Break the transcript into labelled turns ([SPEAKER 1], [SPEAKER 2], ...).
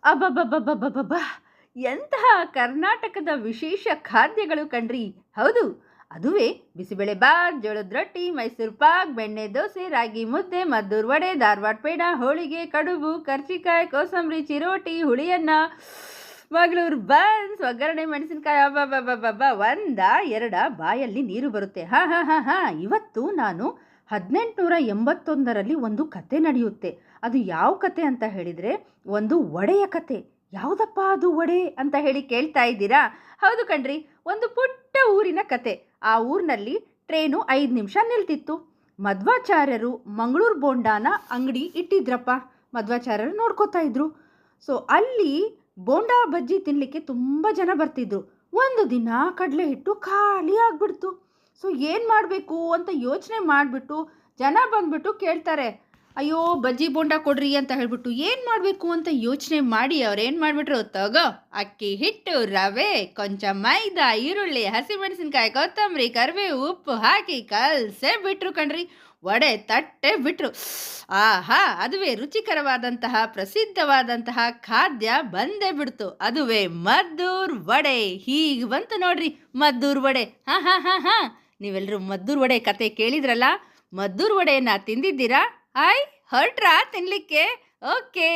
[SPEAKER 1] ಅಬ್ಬಬ್ಬಬ್ಬಬ್ಬಬ್ಬಬ್ಬಾ! ಎಂತಹ ಕರ್ನಾಟಕದ ವಿಶೇಷ ಖಾದ್ಯಗಳು ಕಣ್ರಿ. ಹೌದು, ಅದುವೇ ಬಿಸಿಬೇಳೆಬಾತ್, ಜೋಳದ ರೊಟ್ಟಿ, ಮೈಸೂರು ಪಾಕ್, ಬೆಣ್ಣೆ ದೋಸೆ, ರಾಗಿ ಮುದ್ದೆ, ಮದ್ದೂರು ವಡೆ, ಧಾರವಾಡ ಪೇಡ, ಹೋಳಿಗೆ, ಕಡುಬು, ಕರ್ಜಿಕಾಯಿ, ಕೋಸಂಬರಿ, ಚಿರೋಟಿ, ಹುಳಿಯನ್ನ, ಮಂಗಳೂರು ಬನ್ಸ್, ಒಗ್ಗರಣೆ ಮೆಣಸಿನಕಾಯಿ. ಅಬ್ಬಬ್ಬಬ್ಬಬ್ಬ! ಒಂದಾ ಎರಡಾ ಬಾಯಲ್ಲಿ ನೀರು ಬರುತ್ತೆ. ಹಾಂ ಹಾಂ ಹಾಂ ಹಾಂ ಇವತ್ತು ನಾನು 1881ರಲ್ಲಿ ಒಂದು ಕತೆ ನಡೆಯುತ್ತೆ. ಅದು ಯಾವ ಕತೆ ಅಂತ ಹೇಳಿದರೆ, ಒಂದು ಒಡೆಯ ಕತೆ. ಯಾವುದಪ್ಪ ಅದು ಒಡೆ ಅಂತ ಹೇಳಿ ಕೇಳ್ತಾ ಇದ್ದೀರಾ? ಹೌದು ಕಣ್ರಿ, ಒಂದು ಪುಟ್ಟ ಊರಿನ ಕತೆ. ಆ ಊರಿನಲ್ಲಿ ಟ್ರೈನು 5 ನಿಮಿಷ ನಿಲ್ತಿತ್ತು. ಮಧ್ವಾಚಾರ್ಯರು ಮಂಗಳೂರು ಬೋಂಡಾನ ಅಂಗಡಿ ಇಟ್ಟಿದ್ರಪ್ಪ. ಮಧ್ವಾಚಾರ್ಯರು ನೋಡ್ಕೋತಾ ಇದ್ರು. ಸೊ ಅಲ್ಲಿ ಬೋಂಡಾ ಬಜ್ಜಿ ತಿನ್ನಲಿಕ್ಕೆ ತುಂಬ ಜನ ಬರ್ತಿದ್ರು. ಒಂದು ದಿನ ಕಡಲೆ ಹಿಟ್ಟು ಖಾಲಿ ಆಗಿಬಿಡ್ತು. ಸೊ ಏನು ಮಾಡಬೇಕು ಅಂತ ಯೋಚನೆ ಮಾಡಿಬಿಟ್ಟು ಜನ ಬಂದ್ಬಿಟ್ಟು ಕೇಳ್ತಾರೆ, ಅಯ್ಯೋ ಬಜ್ಜಿ ಬೋಂಡಾ ಕೊಡ್ರಿ ಅಂತ ಹೇಳ್ಬಿಟ್ಟು. ಏನು ಮಾಡಬೇಕು ಅಂತ ಯೋಚನೆ ಮಾಡಿ ಅವ್ರು ಏನು ಮಾಡಿಬಿಟ್ರು, ತಗೋ ಅಕ್ಕಿ ಹಿಟ್ಟು, ರವೆ, ಕೊಂಚ ಮೈದಾ, ಈರುಳ್ಳಿ, ಹಸಿಮೆಣಸಿನ್ಕಾಯಿ, ಕೊತ್ತಂಬರಿ, ಕರಿಬೇವು, ಉಪ್ಪು ಹಾಕಿ ಕಲಸೇ ಬಿಟ್ರು ಕಣ್ರಿ. ವಡೆ ತಟ್ಟೆ ಬಿಟ್ರು. ಆಹಾ, ಅದುವೇ ರುಚಿಕರವಾದಂತಹ ಪ್ರಸಿದ್ಧವಾದಂತಹ ಖಾದ್ಯ ಬಂದೇ ಬಿಡ್ತು. ಅದುವೇ ಮದ್ದೂರು ವಡೆ. ಹೀಗೆ ಬಂತು ನೋಡ್ರಿ ಮದ್ದೂರು ವಡೆ. ಹಾಂ ಹಾಂ ಹಾಂ ಹಾಂ ನೀವೆಲ್ಲರೂ ಮದ್ದೂರು ವಡೆ ಕತೆ ಕೇಳಿದ್ರಲ್ಲ? ಮದ್ದೂರು ವಡೆಯನ್ನು ತಿಂದಿದ್ದೀರಾ? ಹೊರಟ್ರಾ ತಿನ್ನಲಿಕ್ಕೆ? ಓಕೆ.